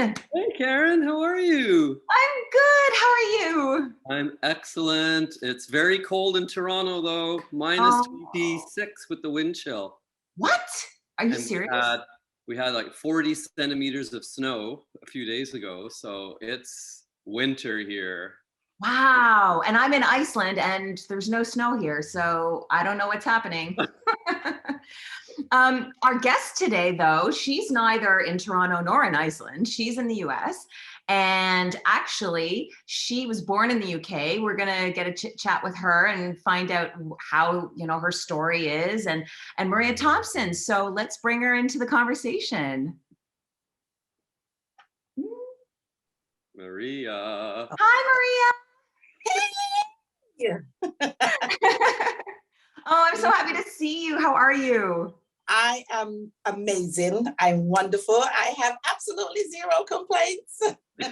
Hey Karen, how are you? I'm good. How are you? I'm excellent. It's very cold in Toronto though, minus Oh, 26 with the wind chill. what? Are you And we serious? had we had like 40 centimeters of snow a few days ago, so it's winter here. Wow. And I'm in Iceland and there's no snow here, so I don't know what's happening. Our guest today, though, she's neither in Toronto nor in Iceland. She's in the US. And actually, she was born in the UK. We're going to get a chit chat with her and find out how, her story is and Maria Thompson. So let's bring her into the conversation. Maria. Hi, Yeah. Maria. Oh, I'm so happy to see you. How are you? I am amazing. I'm wonderful. I have absolutely zero complaints.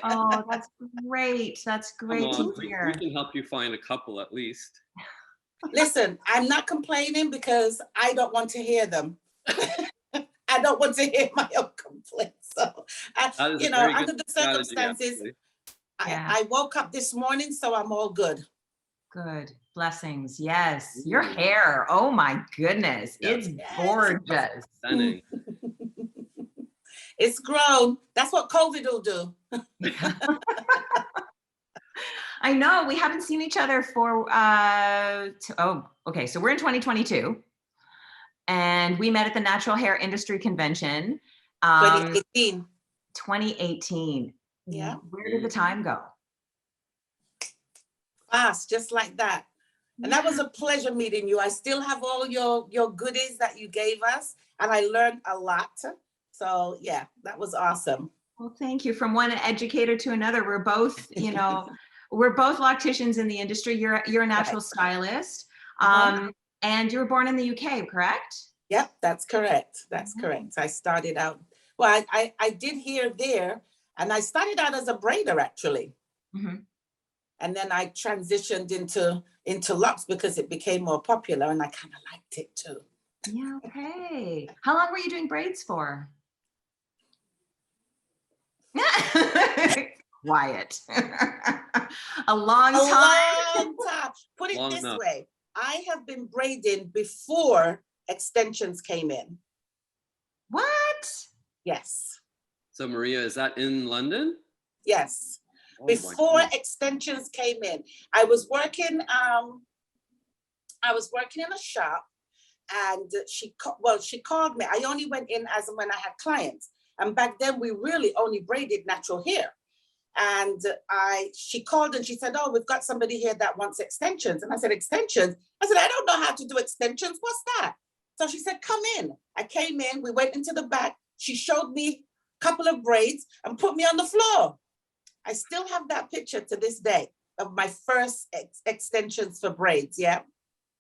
Oh, that's great. That's Come great on, to we hear. can help you find a couple at least. Listen, I'm not complaining because I don't want to hear them. I don't want to hear my own complaints. So, That is a very under good the strategy, circumstances, actually. Yeah. I woke up this morning, so I'm all good. Good. Blessings. Yes. Your hair. Oh my goodness. Yeah. It's gorgeous. Stunning. It's grown. That's what COVID will do. I know we haven't seen each other for okay. So we're in 2022 and we met at the Natural Hair Industry Convention. 2018. 2018. Yeah. Where did the time go? Fast, just like that. And that was a pleasure meeting you. I still have all your goodies that you gave us, and I learned a lot. So yeah, that was awesome. Well, thank you. From one educator to another, we're both, we're both locticians in the industry. You're a natural stylist, and you were born in the UK, correct? Yep, that's correct. That's correct. I started out. Well, I did here there, and I started out as a braider actually. Mm-hmm. And then I transitioned into locks because it became more popular and I kind of liked it too. Yeah, okay. How long were you doing braids for? Quiet. A long time. Long time. Put it Long this enough. way. I have been braiding before extensions came in. What? Yes. So Maria, is that in London? Yes. Oh, Before extensions came in, I was working in a shop, and she called me. I only went in as and when I had clients, and back then we really only braided natural hair. And she called and she said, "Oh, we've got somebody here that wants extensions." And I said, "Extensions?" I said, "I don't know how to do extensions. What's that?" So she said, "Come in." I came in. We went into the back. She showed me a couple of braids and put me on the floor. I still have that picture to this day of my first extensions for braids. Yeah.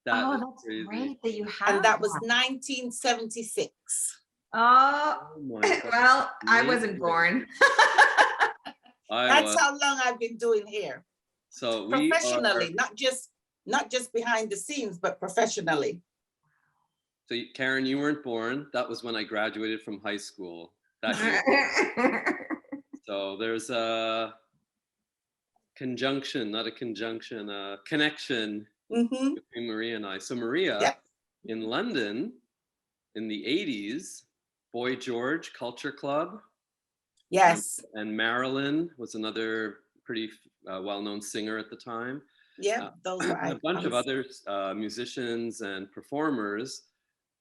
That's crazy. great that you have. And that was 1976. Oh, my God. well, I wasn't born. That's how long I've been doing hair. So professionally, not just behind the scenes, but professionally. So Karen, you weren't born. That was when I graduated from high school that year. So there's a conjunction, not a conjunction, a connection between Maria and I. So Maria, in London in the 80s, Boy George Culture Club. Yes. And Marilyn was another pretty well-known singer at the time. Yeah, those were a bunch of other musicians and performers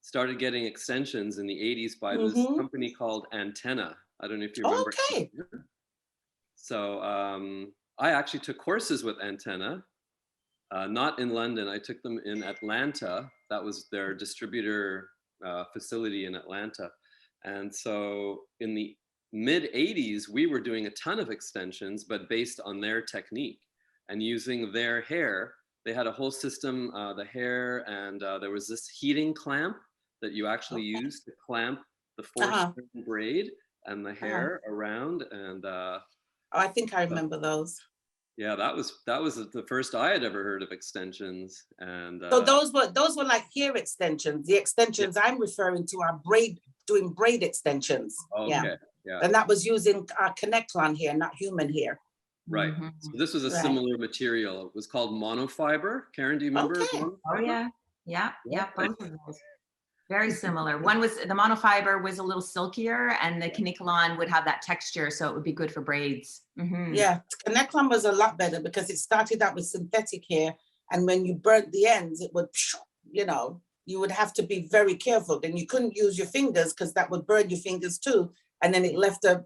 started getting extensions in the 80s by this company called Antenna. I don't know if you remember. Okay. So I actually took courses with Antenna, not in London. I took them in Atlanta. That was their distributor facility in Atlanta. And so in the mid 80s, we were doing a ton of extensions, but based on their technique and using their hair. They had a whole system, the hair, and there was this heating clamp that you actually used to clamp the four-strand braid and the hair around. And I think I remember those. Yeah, that was the first I had ever heard of extensions. And so those were like hair extensions. The extensions I'm referring to are doing braid extensions. Okay. Yeah. And that was using Connectlon hair, not human hair. Right. Mhm. So this was a Right. similar material. It was called monofiber. Karen, do you remember Okay. monofiber? Oh yeah, yeah, Yeah. both of those. Very similar. One was the monofiber was a little silkier, and the Connectlon would have that texture, so it would be good for braids. Mhm. Yeah, Connectlon was a lot better because it started out with synthetic hair, and when you burnt the ends, it would, you know, you would have to be very careful. Then you couldn't use your fingers because that would burn your fingers too, and then it left a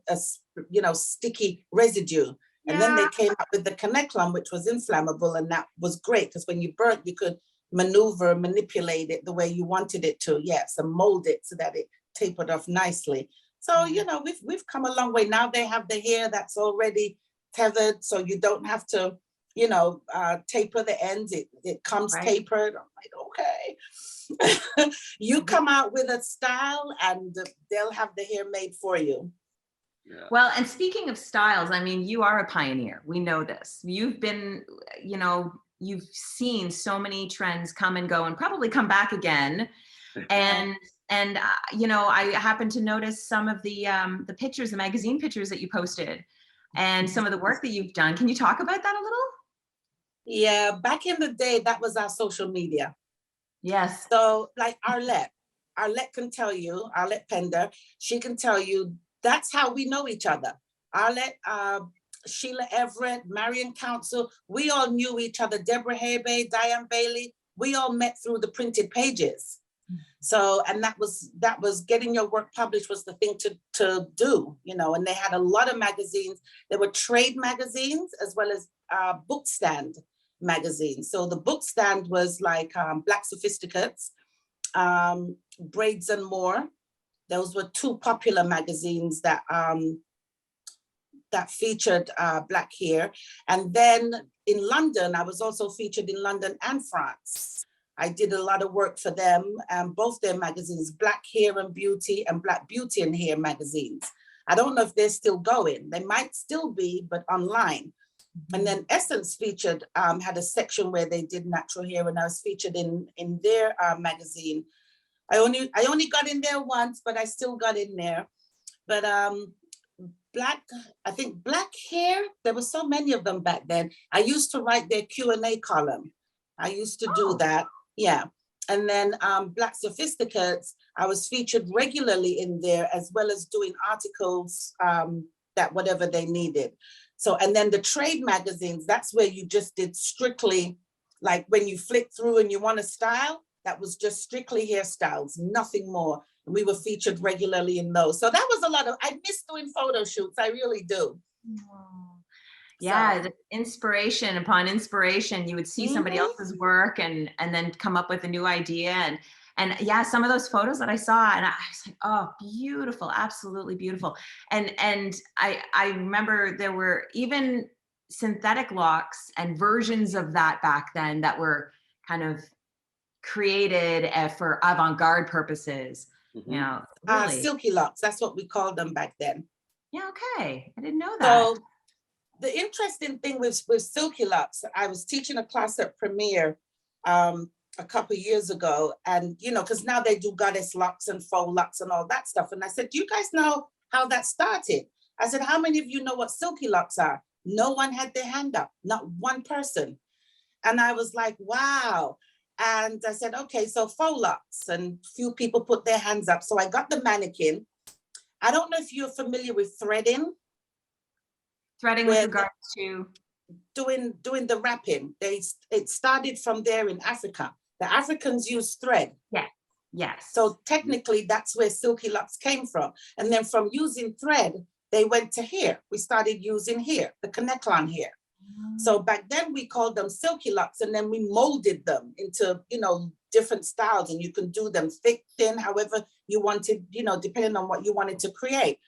you know, sticky residue. And then they came up with the Connectlon, which was inflammable, and that was great because when you burnt, you could maneuver, manipulate it the way you wanted it to. Yes, and mold it so that it tapered off nicely. So, you know, we've come a long way. Now they have the hair that's already tethered, so you don't have to, you know, taper the ends. It comes Right. tapered. I'm like, okay. You come out with a style and they'll have the hair made for you. Yeah. Well, and speaking of styles, I mean, you are a pioneer. We know this. You've been, you know, you've seen so many trends come and go and probably come back again. And you know, I happened to notice some of the pictures, the magazine pictures that you posted, and some of the work that you've done. Can you talk about that a little? Yeah, back in the day, that was our social media. Yes. So like Arlette can tell you, Arlette Pender, she can tell you that's how we know each other. Arlette, Sheila Everett, Marion Council, we all knew each other. Deborah Habe, Diane Bailey, we all met through the printed pages. So, and that was getting your work published was the thing to do, you know, and they had a lot of magazines. There were trade magazines as well as book stand magazines. So the book stand was like Black Sophisticates, Braids and More. Those were two popular magazines that that featured Black hair. And then in London, I was also featured in London and France. I did a lot of work for them, both their magazines, Black Hair and Beauty and Black Beauty and Hair magazines. I don't know if they're still going. They might still be, but online. And then Essence featured, had a section where they did natural hair, and I was featured in their magazine. I only got in there once, but I still got in there. But I think Black hair, there were so many of them back then. I used to write their Q&A column. I used to do that, yeah. And then Black Sophisticates, I was featured regularly in there, as well as doing articles that whatever they needed. So, and then the trade magazines, that's where you just did strictly, like when you flick through and you want a style, that was just strictly hairstyles, nothing more. And we were featured regularly in those. So that was a lot of, I miss doing photo shoots, I really do. Yeah, So, the inspiration upon inspiration, you would see somebody else's work and then come up with a new idea. And yeah, some of those photos that I saw, and I was like, oh, beautiful, absolutely beautiful. And I remember there were even synthetic locks and versions of that back then that were kind of created for avant-garde purposes. You know, really. silky locks, that's what we called them back then. Yeah, okay, I didn't know that. So the interesting thing with silky locks, I was teaching a class at Premier a couple of years ago, and you know, because now they do goddess locks and faux locks and all that stuff. And I said, do you guys know how that started? I said, how many of you know what silky locks are? No one had their hand up, not one person. And I was like, wow. And I said, okay, so faux locks, and few people put their hands up. So I got the mannequin. I don't know if you're familiar with threading. Threading with regards to doing the wrapping. It started from there in Africa. The Africans used thread. Yeah. Yes. So technically that's where silky locks came from. And then from using thread, they went to hair. We started using hair, the Connectlon hair. So back then we called them silky locks, and then we molded them into, you know, different styles, and you can do them thick, thin, however you wanted, you know, depending on what you wanted to create.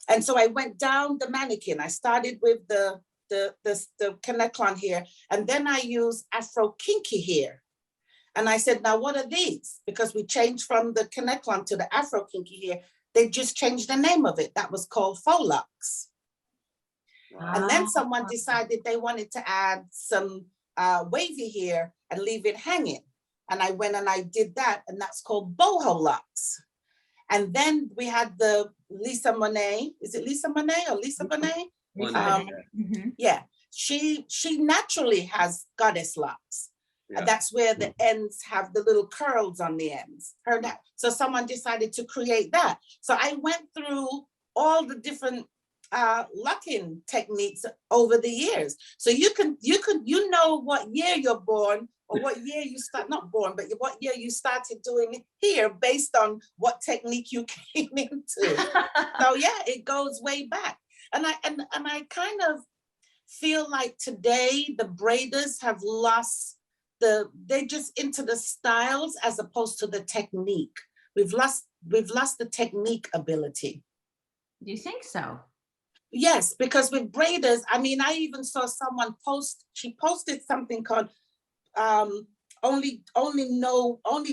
And so I went down the mannequin. I started with the Connectlon hair, and then I used Afro kinky hair. And I said, now what are these? Because we changed from the Connectlon to the Afro kinky hair. They just changed the name of it. That was called faux locks. Wow. And then someone decided they wanted to add some wavy hair and leave it hanging. And I went and I did that, and that's called boho locks. And then we had the Lisa Monet. Is it Lisa Monet or Lisa Bonet? Yeah, she naturally has goddess locks. Yeah. That's where the ends have the little curls on the ends. So someone decided to create that. So I went through all the different locking techniques over the years. So you know what year you're born, or what year you start, not born, but what year you started doing here based on what technique you came into. So yeah, it goes way back. And I kind of feel like today the braiders have lost they're just into the styles as opposed to the technique. We've lost the technique ability. Do you think so? Yes, because with braiders, I mean, I even saw someone she posted something called only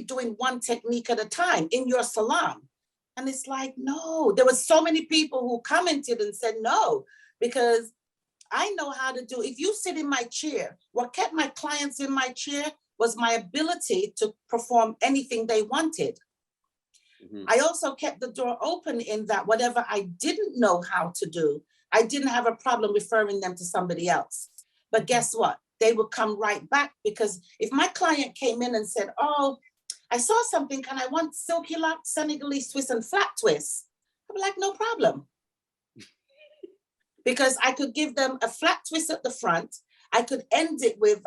doing one technique at a time in your salon. And it's like, no, there were so many people who commented and said no, because I know how to do. If you sit in my chair, what kept my clients in my chair was my ability to perform anything they wanted. I also kept the door open in that whatever I didn't know how to do, I didn't have a problem referring them to somebody else. But guess what? They would come right back, because if my client came in and said, oh, I saw something, and I want silky lock, Senegalese twist, and flat twist, I'd be like, no problem. Because I could give them a flat twist at the front. I could end it with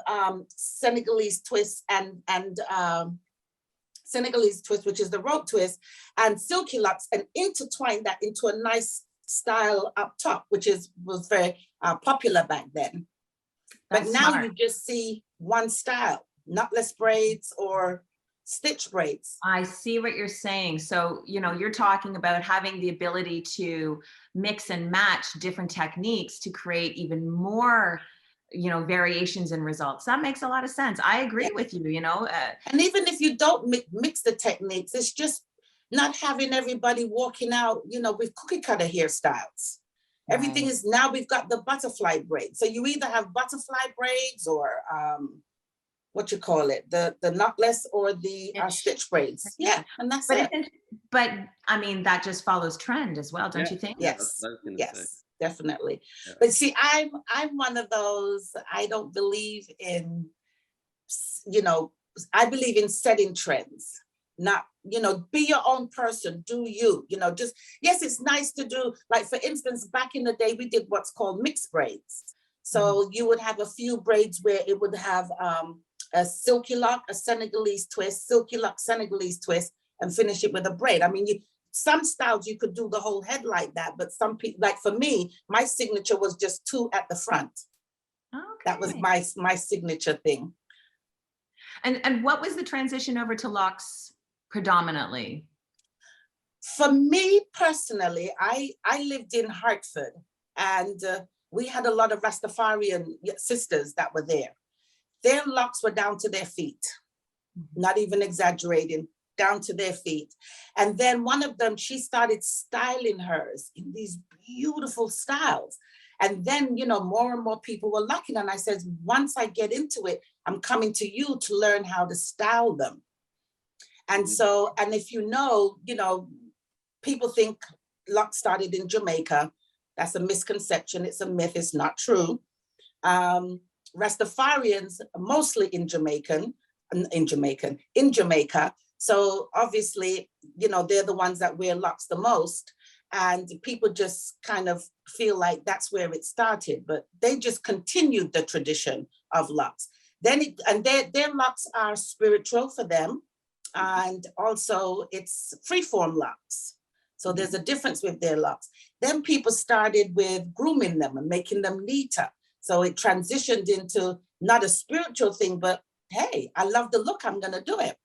Senegalese twist and Senegalese twist, which is the rope twist, and silky locks, and intertwine that into a nice style up top, which was very popular back then. But now you just see one style, knotless braids or stitch braids. I see what you're saying. So, you're talking about having the ability to mix and match different techniques to create even more, variations and results. That makes a lot of sense. I agree with you, And even if you don't mix the techniques, it's just not having everybody walking out, with cookie cutter hairstyles. Right. Everything is now, we've got the butterfly braids. So you either have butterfly braids or what you call it, the knotless or the stitch braids. Yeah, and that's it. But I mean, that just follows trend as well, don't you think? Yes, yes, definitely. Yeah. But see, I'm one of those, I don't believe in, I believe in setting trends. Not, be your own person, do you, just, yes, it's nice to do, like for instance, back in the day, we did what's called mixed braids. So you would have a few braids where it would have a silky lock, a Senegalese twist, silky lock, Senegalese twist, and finish it with a braid. I mean, some styles you could do the whole head like that, but some people, like for me, my signature was just 2 at the front. Okay. That was my signature thing. And what was the transition over to locks predominantly? For me personally, I lived in Hartford, and we had a lot of Rastafarian sisters that were there. Their locks were down to their feet, not even exaggerating, down to their feet. And then one of them, she started styling hers in these beautiful styles. And then, more and more people were locking. And I said, once I get into it, I'm coming to you to learn how to style them. And so, and if people think lock started in Jamaica. That's a misconception. It's a myth. It's not true. Rastafarians mostly in Jamaica. So obviously, they're the ones that wear locks the most, and people just kind of feel like that's where it started, but they just continued the tradition of locks. Then their locks are spiritual for them, and also it's freeform locks. So there's a difference with their locks. Then people started with grooming them and making them neater. So it transitioned into not a spiritual thing, but hey, I love the look, I'm gonna do it.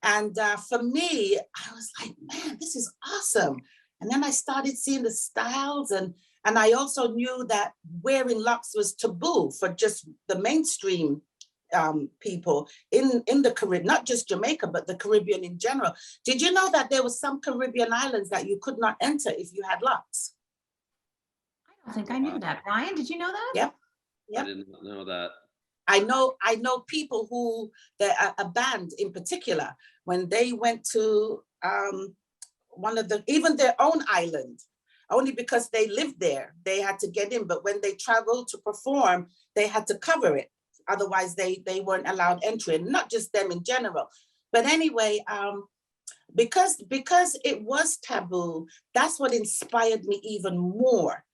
And for me, I was like, man, this is awesome. And then I started seeing the styles, and I also knew that wearing locks was taboo for just the mainstream people in the Caribbean, not just Jamaica, but the Caribbean in general. Did you know that there were some Caribbean islands that you could not enter if you had locks? I don't think I knew that. Brian, did you know that? Yep. I didn't know that. I know people who, a band in particular, when they went to even their own island, only because they lived there. They had to get in, but when they traveled to perform, they had to cover it. Otherwise, they weren't allowed entry, and not just them in general. But anyway, because it was taboo, that's what inspired me even more.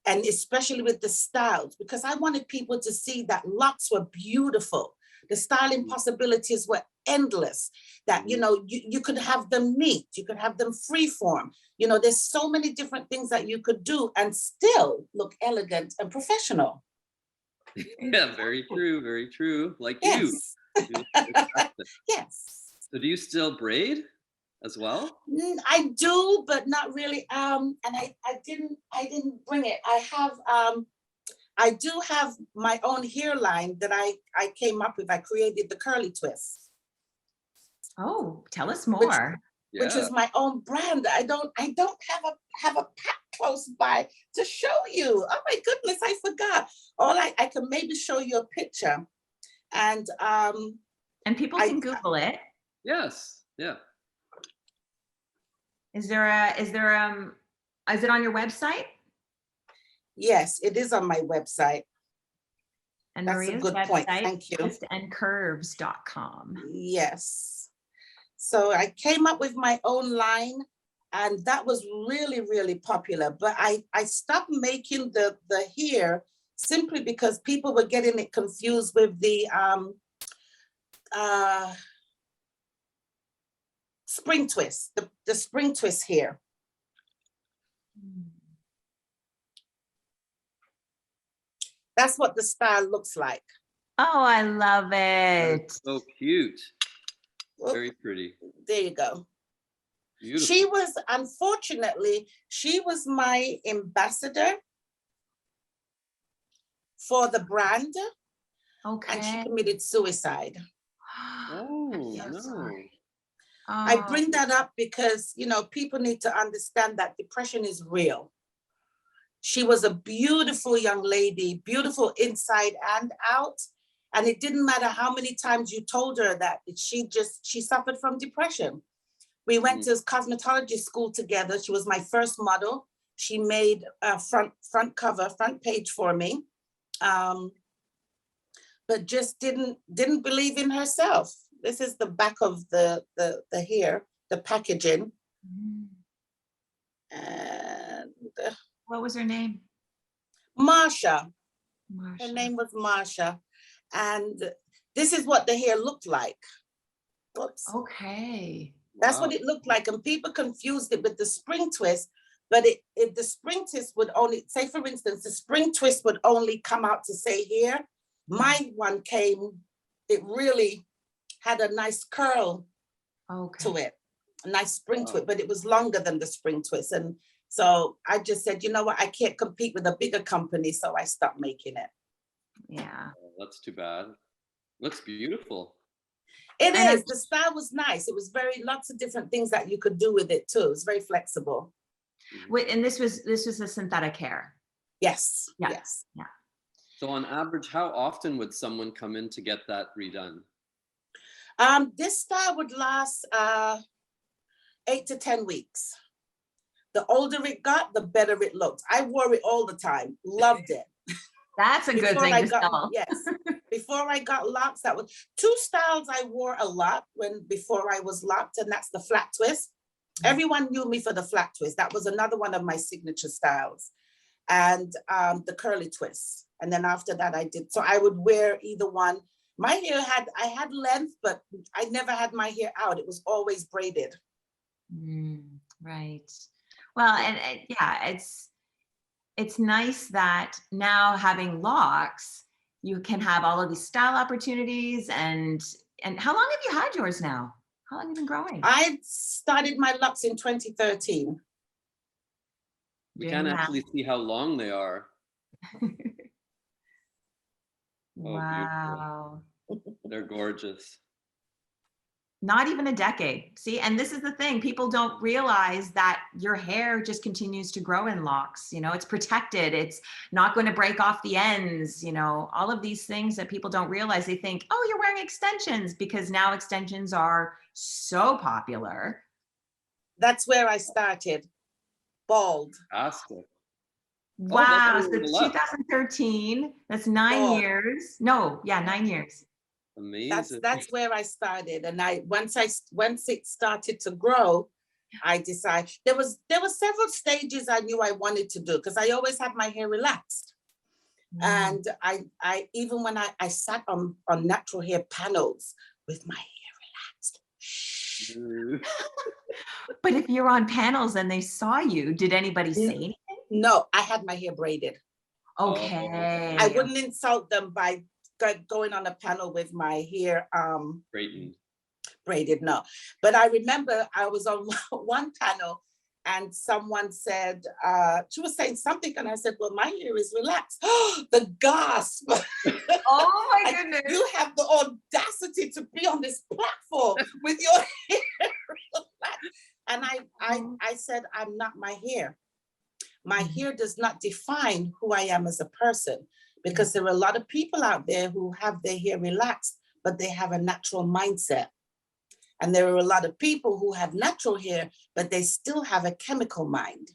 And especially with the styles, because I wanted people to see that locks were beautiful. The styling possibilities were endless, that, you know, you could have them neat, you could have them freeform. You know, there's so many different things that you could do and still look elegant and professional. Yeah, very true, very true. Like Yes. you. Yes. So do you still braid as well? I do, but not really. And I didn't bring it. I do have my own hairline that I came up with. I created the curly twist. Oh, tell us more. Which is my own brand. I don't have a pack close by to show you. Oh my goodness, I forgot. I can maybe show you a picture. And people can Google it. Yes. Yeah. Is it on your website? Yes, it is on my website. And that's Maria's a good point. Thank you. twistandcurves.com. Yes. So I came up with my own line, and that was really, really popular. But I stopped making the hair simply because people were getting it confused with the spring twist, the spring twist hair. That's what the style looks like. Oh, I love it. That's so cute. Very pretty. There you go. Beautiful. She was, unfortunately, she was my ambassador for the brand. Okay. And she committed suicide. Oh, no. I bring that up because, you know, people need to understand that depression is real. She was a beautiful young lady, beautiful inside and out. And it didn't matter how many times you told her that she suffered from depression. We went to cosmetology school together. She was my first model. She made a front page for me. But just didn't believe in herself. This is the back of the hair, the packaging. And what was her name? Marsha. Her name was Marsha. And this is what the hair looked like. Whoops. Okay. That's what it looked like. And people confused it with the spring twist. But if the spring twist would only, say for instance, the spring twist would only come out to say here. My one came, it really had a nice curl to it, a nice spring to it, but it was longer than the spring twist. And so I just said, you know what, I can't compete with a bigger company, so I stopped making it. Yeah. Oh, that's too bad. Looks beautiful. It is. The style was nice. It was lots of different things that you could do with it too. It's very flexible. Wait, and this was a synthetic hair? Yes. Yeah. Yes. Yeah. So on average, how often would someone come in to get that redone? This style would last 8 to 10 weeks. The older it got, the better it looked. I wore it all the time. Loved it. That's a good thing to sell. Yes. Before I got locks, that was 2 styles I wore a lot before I was locked, and that's the flat twist. Everyone knew me for the flat twist. That was another one of my signature styles. And the curly twist. And then after that so I would wear either one. My hair I had length, but I never had my hair out. It was always braided. Right. Well, and yeah, it's nice that now having locks, you can have all of these style opportunities. And how long have you had yours now? How long have you been growing? I started my locks in 2013. We can't actually see how long they are. Wow. They're gorgeous. Not even a decade. See, and this is the thing, people don't realize that your hair just continues to grow in locks. You know, it's protected. It's not going to break off the ends. You know, all of these things that people don't realize. They think, oh, you're wearing extensions, because now extensions are so popular. That's where I started, bald. Fantastic. Wow, that's so on the left. 2013, that's 9 Bald. years. No, yeah, 9 years. Amazing. That's where I started. And once it started to grow, I decided there was several stages I knew I wanted to do, because I always had my hair relaxed. And I even when I sat on natural hair panels with my hair relaxed. But if you're on panels and they saw you, did anybody say anything? No, I had my hair braided. Okay. I wouldn't insult them by going on a panel with my hair braided, no. But I remember I was on one panel and someone said, she was saying something, and I said, well, my hair is relaxed. The gasp. Oh my goodness. You have the audacity to be on this platform with your hair relaxed. And I said, I'm not my hair. My hair does not define who I am as a person, because there are a lot of people out there who have their hair relaxed, but they have a natural mindset. And there are a lot of people who have natural hair, but they still have a chemical mind.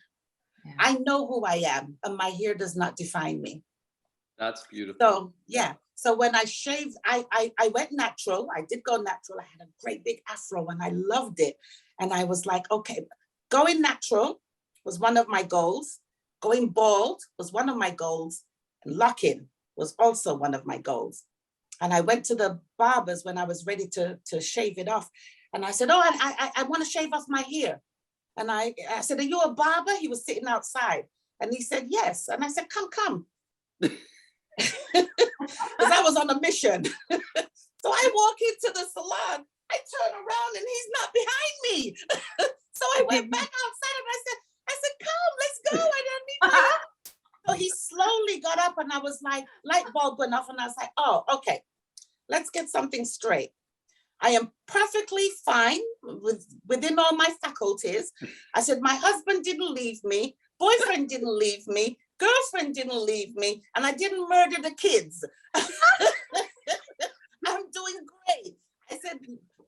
Yeah. I know who I am, and my hair does not define me. That's beautiful. So, yeah. So when I shaved, I went natural. I did go natural. I had a great big afro and I loved it. And I was like, okay, going natural was one of my goals. Going bald was one of my goals. And lock-in was also one of my goals. And I went to the barbers when I was ready to shave it off. And I said, oh, I want to shave off my hair. And I said, are you a barber? He was sitting outside. And he said, yes. And I said, come. Because I was on a mission. So I walk into the salon. I turn around and he's not behind me. So I went back outside and I said, come, let's go. I don't need my help. So he slowly got up and I was like, light bulb went off and I was like, oh, okay, let's get something straight. I am perfectly fine within all my faculties. I said, my husband didn't leave me, boyfriend didn't leave me, girlfriend didn't leave me, and I didn't murder the kids. I'm doing great. I said,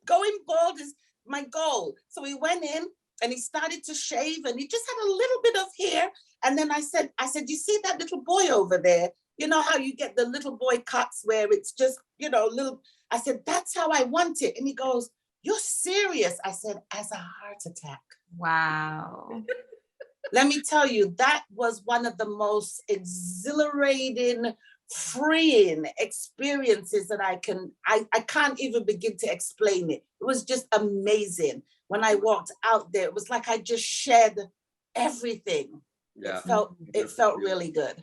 going bald is my goal. So we went in and he started to shave and he just had a little bit of hair. And then I said, you see that little boy over there? You know how you get the little boy cuts where it's just, little. I said, that's how I want it. And he goes, you're serious? I said, as a heart attack. Wow. Let me tell you, that was one of the most exhilarating, freeing experiences that I can't even begin to explain it. It was just amazing. When I walked out there, it was like I just shed everything. Yeah. It felt really good.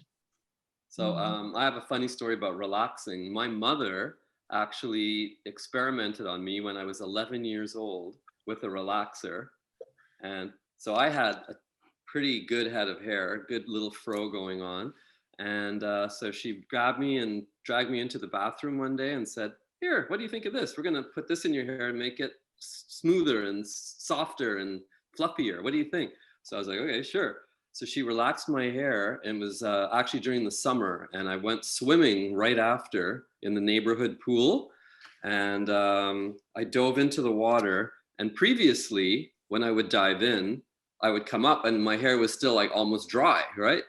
So I have a funny story about relaxing. My mother actually experimented on me when I was 11 years old with a relaxer. And so I had a pretty good head of hair, a good little fro going on. And so she grabbed me and dragged me into the bathroom one day and said, here, what do you think of this? We're going to put this in your hair and make it smoother and softer and fluffier. What do you think? So I was like, okay, sure. So she relaxed my hair, and it was actually during the summer, and I went swimming right after in the neighborhood pool, and I dove into the water. And previously, when I would dive in, I would come up and my hair was still like almost dry, right?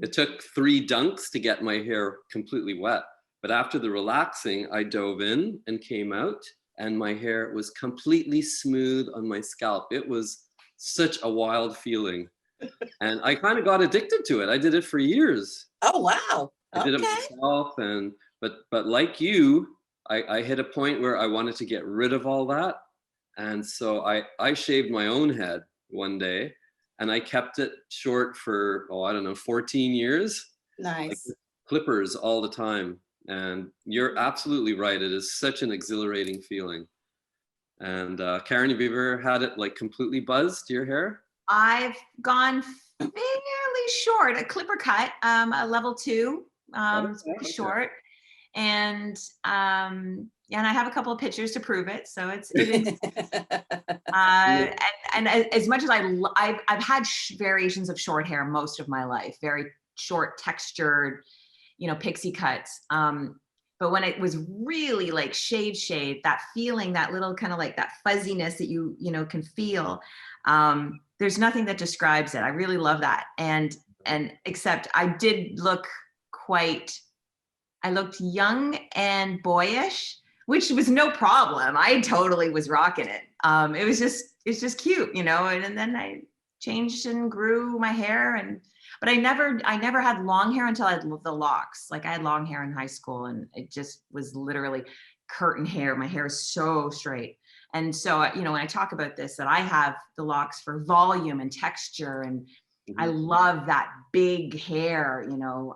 It took 3 dunks to get my hair completely wet. But after the relaxing, I dove in and came out, and my hair was completely smooth on my scalp. It was such a wild feeling. And I kind of got addicted to it. I did it for years. Oh, wow. I did it myself. But like you, I hit a point where I wanted to get rid of all that. And so I shaved my own head one day, and I kept it short for, 14 years. Nice. Like clippers all the time. And you're absolutely right. It is such an exhilarating feeling. And Karen, have you ever had it like completely buzzed, your hair? I've gone fairly short, a clipper cut, a level 2, it's pretty short. And and I have a couple of pictures to prove it. So it is. And as much as I've had variations of short hair most of my life, very short textured, pixie cuts. But when it was really like shave, that feeling, that little kind of like that fuzziness that you know, can feel, there's nothing that describes it. I really love that. And except I did look I looked young and boyish, which was no problem. I totally was rocking it. It's just cute, you know, and then I changed and grew my hair, but I never had long hair until I had the locks. Like I had long hair in high school and it just was literally curtain hair. My hair is so straight. And so, you know, when I talk about this, that I have the locks for volume and texture, and I love that big hair, you know,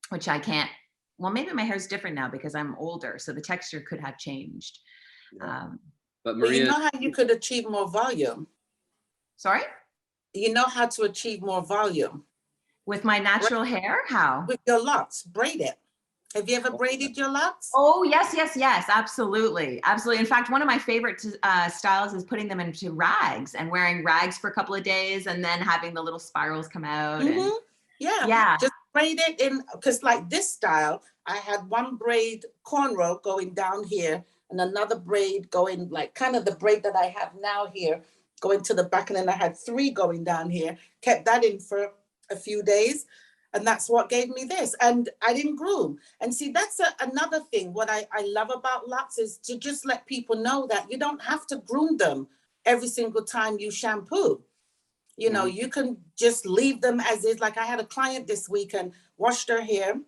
which I can't, well, maybe my hair's different now because I'm older. So the texture could have changed. Yeah. But you know how you could achieve more volume? Sorry? You know how to achieve more volume? With my natural hair? How? With your locks, braid it. Have you ever braided your locks? Oh, yes, absolutely. Absolutely. In fact, one of my favorite styles is putting them into rags and wearing rags for a couple of days and then having the little spirals come out. And yeah. Just braid it in, because like this style, I had one braid cornrow going down here and another braid going like kind of the braid that I have now here going to the back, and then I had 3 going down here, kept that in for a few days. And that's what gave me this. And I didn't groom. And see, that's another thing. What I love about locks is to just let people know that you don't have to groom them every single time you shampoo. You know, you can just leave them as is. Like I had a client this week and washed her hair.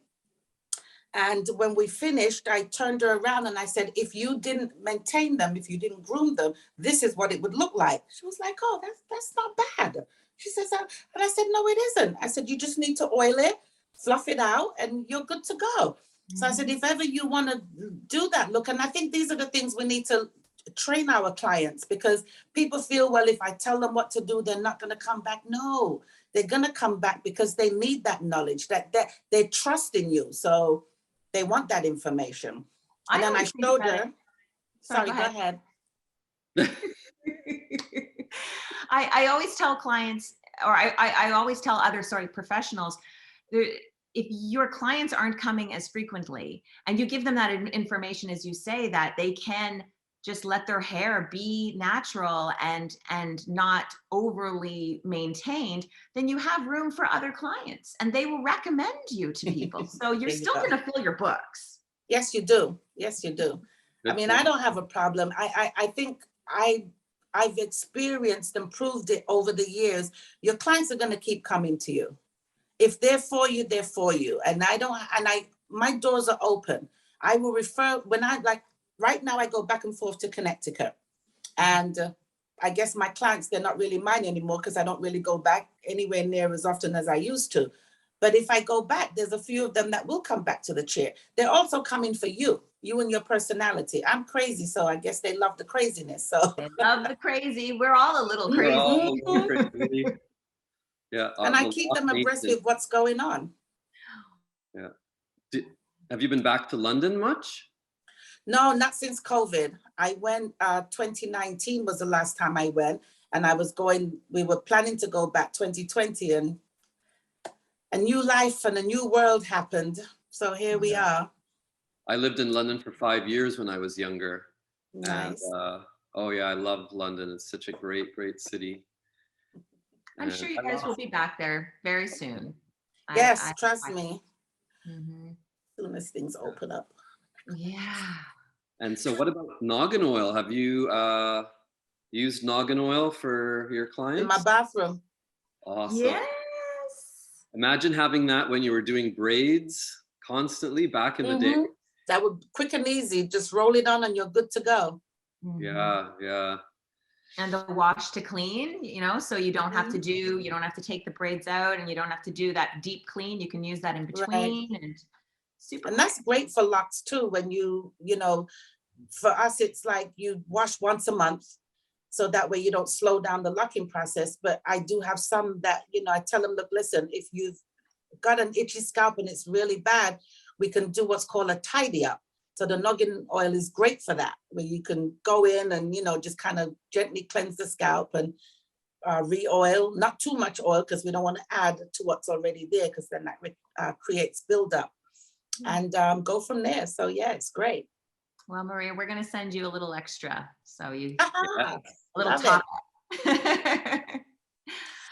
And when we finished, I turned her around and I said, if you didn't maintain them, if you didn't groom them, this is what it would look like. She was like, oh, that's not bad. She says, and I said, no, it isn't. I said, you just need to oil it, fluff it out, and you're good to go. So I said, if ever you want to do that, look, and I think these are the things we need to train our clients, because people feel, well, if I tell them what to do, they're not going to come back. No, they're going to come back because they need that knowledge, that they trust in you. So they want that information. And then I showed her. Sorry, go ahead. I always tell clients, or I always tell other professionals, if your clients aren't coming as frequently and you give them that information, as you say, that they can just let their hair be natural and not overly maintained, then you have room for other clients and they will recommend you to people. So you're still going to fill your books. Yes, you do. Yes, you do. I mean, I don't have a problem. I think I've experienced and proved it over the years. Your clients are going to keep coming to you. If they're for you, they're for you. And my doors are open. I will refer, right now I go back and forth to Connecticut. And I guess my clients, they're not really mine anymore because I don't really go back anywhere near as often as I used to. But if I go back, there's a few of them that will come back to the chair. They're also coming for you and your personality. I'm crazy, so I guess they love the craziness. So they love the crazy. We're all a little crazy. We're all a little crazy. Yeah. And I keep them abreast with what's going on. Yeah. Have you been back to London much? No, not since COVID. I went, 2019 was the last time I went, and we were planning to go back 2020, and a new life and a new world happened. So here we are. I lived in London for 5 years when I was younger. Nice. And, oh yeah, I love London. It's such a great, great city. I'm sure you guys will be back there very soon. Yes, trust me. Mm-hmm. As soon as things open up. Yeah. And so what about noggin oil? Have you used noggin oil for your clients? In my bathroom. Awesome. Yes. Imagine having that when you were doing braids constantly back in the day. That would quick and easy. Just roll it on and you're good to go. Yeah, yeah. And the wash to clean, you know, so you don't have to take the braids out and you don't have to do that deep clean. You can use that in between. Right. And that's great for locks too. When you know, for us, it's like you wash once a month. So that way you don't slow down the locking process. But I do have some that, you know, I tell them, look, listen, if you've got an itchy scalp and it's really bad, we can do what's called a tidy up. So the noggin oil is great for that, where you can go in and, you know, just kind of gently cleanse the scalp and re-oil, not too much oil because we don't want to add to what's already there, because then that creates buildup. and go from there. So yeah, it's great. Well, Maria, we're going to send you a little extra. So you, Ah, a little love top it. up.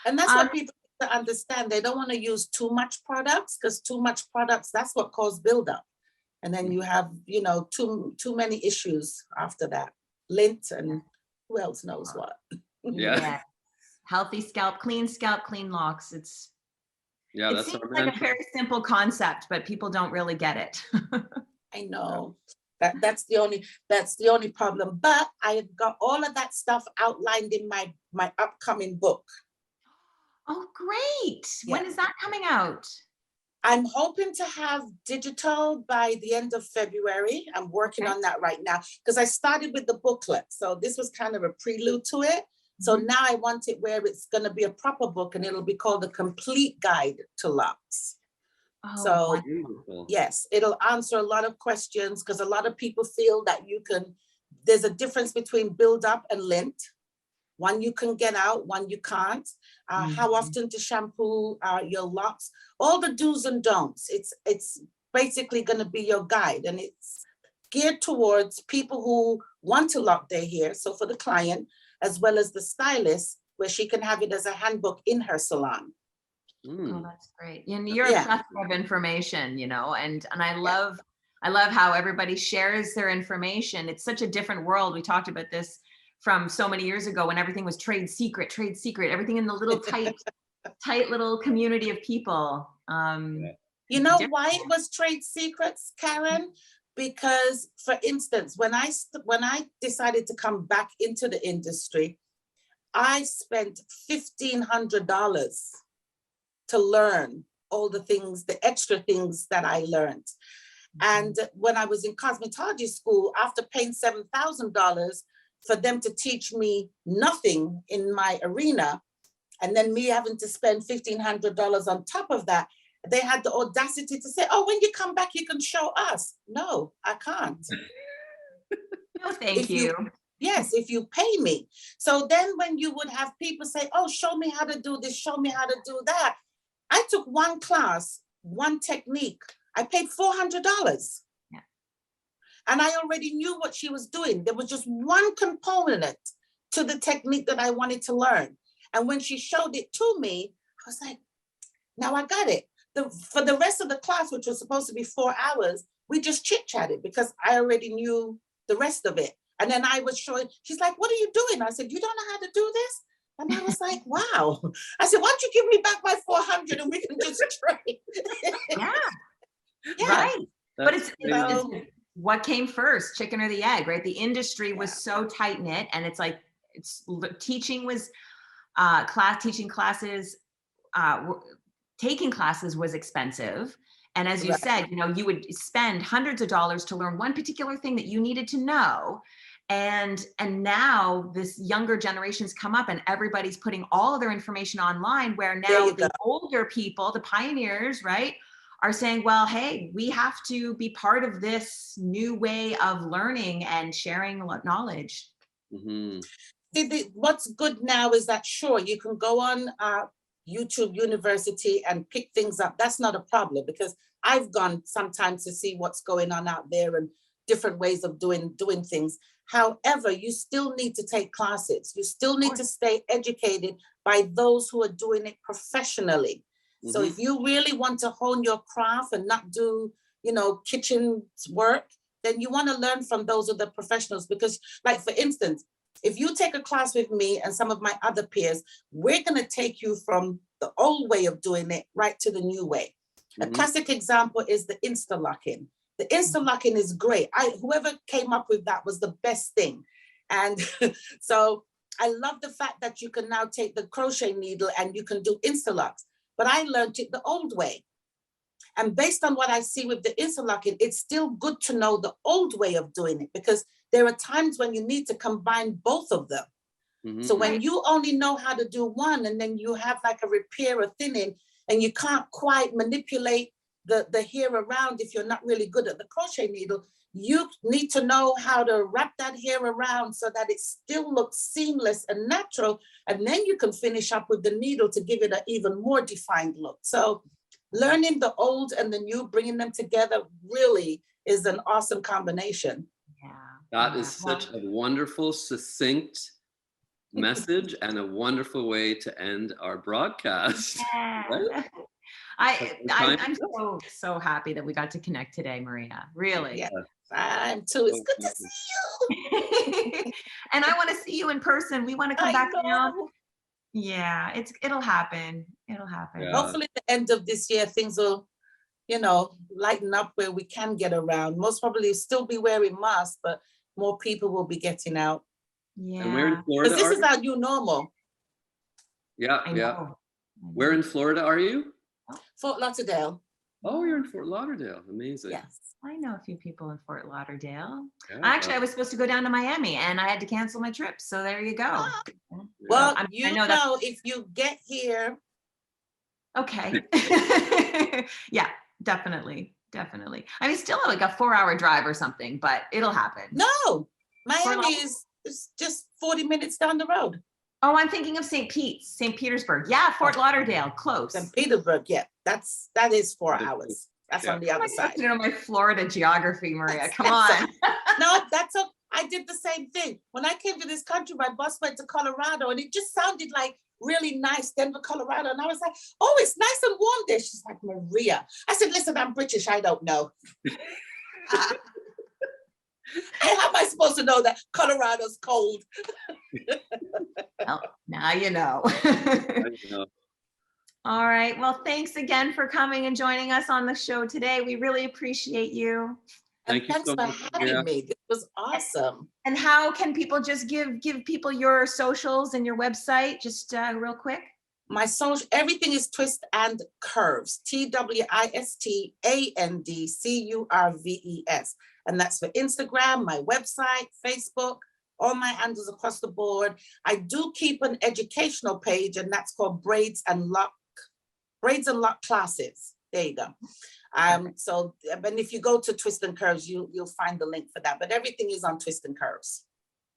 And that's what people need to understand. They don't want to use too much products, because too much products, that's what causes buildup. And then you have, you know, too many issues after that. Lint and who else knows what. Yeah. Healthy scalp, clean locks. It That's seems our like a mantra. very simple concept, but people don't really get it. I know. That's the only problem. But I've got all of that stuff outlined in my upcoming book. Oh, great. Yeah. When is that coming out? I'm hoping to have digital by the end of February. I'm working on that right now, because I started with the booklet. So this was kind of a prelude to it. So now I want it where it's going to be a proper book, and it'll be called The Complete Guide to Locks. Oh, so Wonderful. yes, it'll answer a lot of questions, because a lot of people feel that there's a difference between build up and lint. One you can get out, one you can't. How often to shampoo your locks, all the do's and don'ts. It's basically going to be your guide, and it's geared towards people who want to lock their hair. So for the client, as well as the stylist, where she can have it as a handbook in her salon. Oh, that's great. And you're a plethora of information, you know, and I love how everybody shares their information. It's such a different world. We talked about this from so many years ago, when everything was trade secret, everything in the little tight little community of people. You know why it was trade secrets, Karen? Because, for instance, when I decided to come back into the industry, I spent $1,500 to learn all the things, the extra things that I learned. And when I was in cosmetology school, after paying $7,000 for them to teach me nothing in my arena, and then me having to spend $1,500 on top of that, they had the audacity to say, oh, when you come back, you can show us. No, I can't. No, thank you. Yes, if you pay me. So then when you would have people say, oh, show me how to do this, show me how to do that. I took one class, one technique. I paid $400. Yeah. And I already knew what she was doing. There was just one component to the technique that I wanted to learn. And when she showed it to me, I was like, now I got it. For the rest of the class, which was supposed to be 4 hours, we just chit-chatted, because I already knew the rest of it. And then I was showing, she's like, what are you doing? I said, you don't know how to do this? And I was like, wow. I said, why don't you give me back my 400 and we can just trade? Yeah. Yeah. Right. But it's what came first, chicken or the egg, right? The industry was so tight knit, and it's like, teaching was taking classes was expensive. And as you said, you know, you would spend hundreds of dollars to learn one particular thing that you needed to know. And now this younger generations come up, and everybody's putting all of their information online, where now the older people, the pioneers, right, are saying, well, hey, we have to be part of this new way of learning and sharing knowledge. What's good now is that, sure, you can go on YouTube University and pick things up. That's not a problem, because I've gone sometimes to see what's going on out there and different ways of doing things. However, you still need to take classes. You still need to stay educated by those who are doing it professionally. So if you really want to hone your craft and not do, you know, kitchen work, then you want to learn from those of the professionals. Because, like, for instance, if you take a class with me and some of my other peers, we're going to take you from the old way of doing it right to the new way. A classic example is the Insta-locking. The Insta-locking is great. Whoever came up with that was the best thing. And so I love the fact that you can now take the crochet needle and you can do Insta-locks. But I learned it the old way. And based on what I see with the Insta-locking, it's still good to know the old way of doing it, because there are times when you need to combine both of them. So when you only know how to do one, and then you have like a repair or thinning, and you can't quite manipulate the hair around, if you're not really good at the crochet needle, you need to know how to wrap that hair around so that it still looks seamless and natural. And then you can finish up with the needle to give it an even more defined look. So learning the old and the new, bringing them together really is an awesome combination. Yeah. That is such a wonderful, succinct message and a wonderful way to end our broadcast. Yeah. Right? I'm so happy that we got to connect today, Maria. Really. Yeah, I'm too. It's good to see you. And I want to see you in person. We want to come back down. Yeah, it'll happen. It'll happen. Yeah. Hopefully, at the end of this year, things will, you know, lighten up where we can get around. Most probably still be wearing masks, but more people will be getting out. Yeah. And where in Florida? Because this is our new normal. Yeah, I yeah. know. Where in Florida are you? Fort Lauderdale. Oh, you're in Fort Lauderdale. Amazing. Yes. I know a few people in Fort Lauderdale. Yeah. Actually, I was supposed to go down to Miami and I had to cancel my trip. So there you go. Well, I you know know, if you get here. Okay. Yeah, definitely. Definitely. I mean, still like a 4-hour drive or something, but it'll happen. No, Miami is just 40 minutes down the road. Oh, I'm thinking of St. Petersburg. Yeah, Fort Lauderdale, close. St. Petersburg, yeah, that is 4 hours. That's on the other side. You know my Florida geography, Maria. Come on. No, I did the same thing. When I came to this country, my bus went to Colorado and it just sounded like really nice, Denver, Colorado. And I was like, oh, it's nice and warm there. She's like, Maria. I said, listen, I'm British. I don't know. How am I supposed to know that Colorado's cold? Well, now you know. All right. Well, thanks again for coming and joining us on the show today. We really appreciate you. Thank you Thanks so for much, having Maria. me. This was awesome. And how can people just give people your socials and your website just real quick? My social, everything is Twist and Curves. TWISTANDCURVES. And that's for Instagram, my website, Facebook, all my handles across the board. I do keep an educational page, and that's called Braids and Lock Classes. There you go. So, and if you go to Twist and Curves, you'll find the link for that. But everything is on Twist and Curves.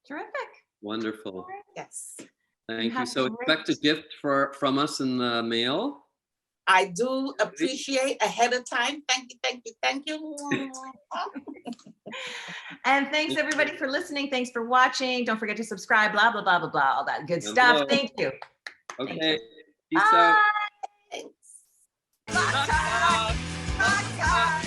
Terrific. Wonderful. Yes. Thank you. So expect a gift from us in the mail. I do appreciate ahead of time. Thank you, thank you, thank you. And thanks everybody for listening. Thanks for watching. Don't forget to subscribe, blah, blah, blah, blah, blah, all that good stuff. Thank you. Okay. Peace out. Thanks. LocTalk. LocTalk.